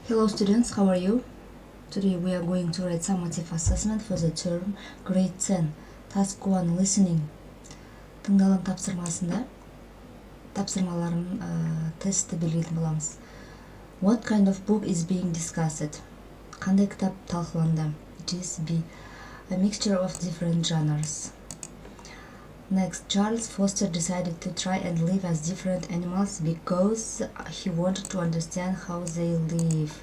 Hello students, how are you? Today we are going to write summative assessment for the term grade 10. Task 1 listening. Тыңдалым тапсырмасында тапсырмаларын тестті белгілейтін боламыз. What kind of book is being discussed? Қандай кітап талқыланды? It is B. A mixture of different genres. Next, Charles Foster decided to try and live as different animals because he wanted to understand how they live.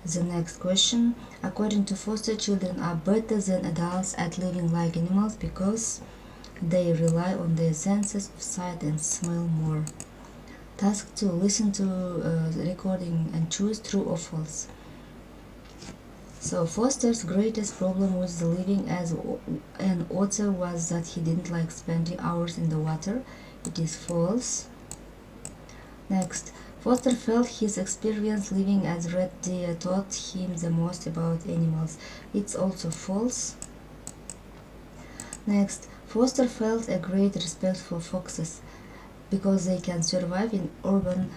The next question, according to Foster, children are better than adults at living like animals because they rely on their senses of sight and smell more. Task 2, listen to the recording and choose true or false. So Foster's greatest problem with living as an otter was that he didn't like spending hours in the water. It is false. Next, Foster felt his experience living as red deer taught him the most about animals. It's also false. Next, Foster felt a great respect for foxes because they can survive in urban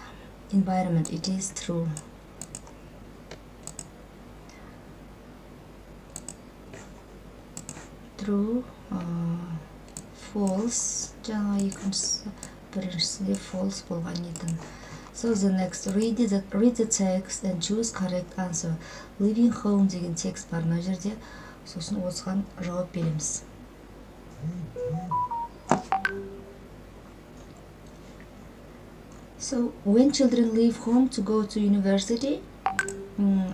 environment. It is true. True, false. жаңа біріншісінде false болған еді. So the next, read the text and choose correct answer. Living home деген текст бар мына жерде. Сосын осыған жауап береміз. So when children leave home to go to university,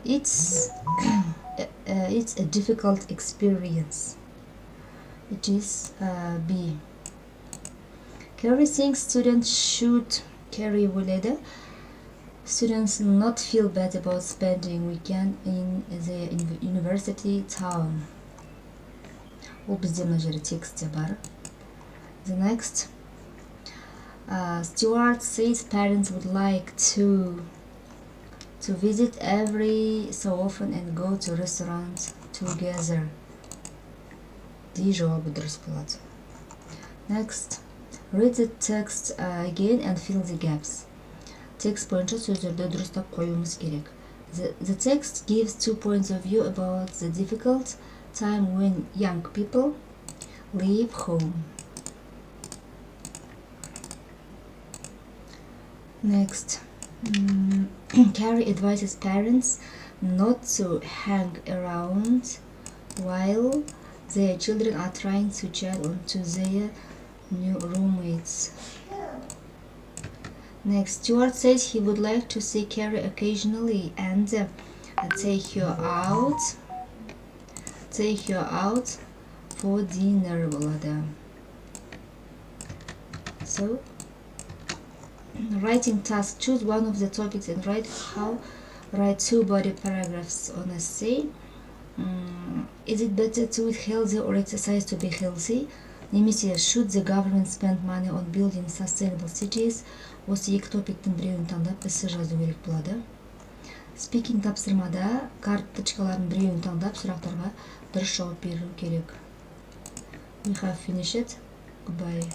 it's a difficult experience. It is B. Carrie thinks students should carry willede. Students not feel bad about spending weekend in the university town. Ол бізде мына жерде текстте бар. The next, Stuart says parents would like to visit every so often and go to restaurants together. D жауабы дұрыс болады. Next, read the text again and fill the gaps. Текст бойынша сөздерді дұрыстап қоюымыз керек. The text gives 2 points of view about the difficult time when young people leave home. Next, Carrie advises parents not to hang around while their children are trying to chat onto their new roommates. Next, Stuart says he would like to see Carrie occasionally and take her out for dinner болады. So, writing task, choose one of the topics and write 2 body paragraphs on essay. Is it better to eat healthy or exercise to be healthy? Немесе should the government spend money on building sustainable cities? Осы 2 топиктің біреуін таңдап эссе жазу керек болады. Speaking тапсырмада карточкалардың біреуін таңдап сұрақтарға дұрыс жауап беру керек. We have finished. Goodbye.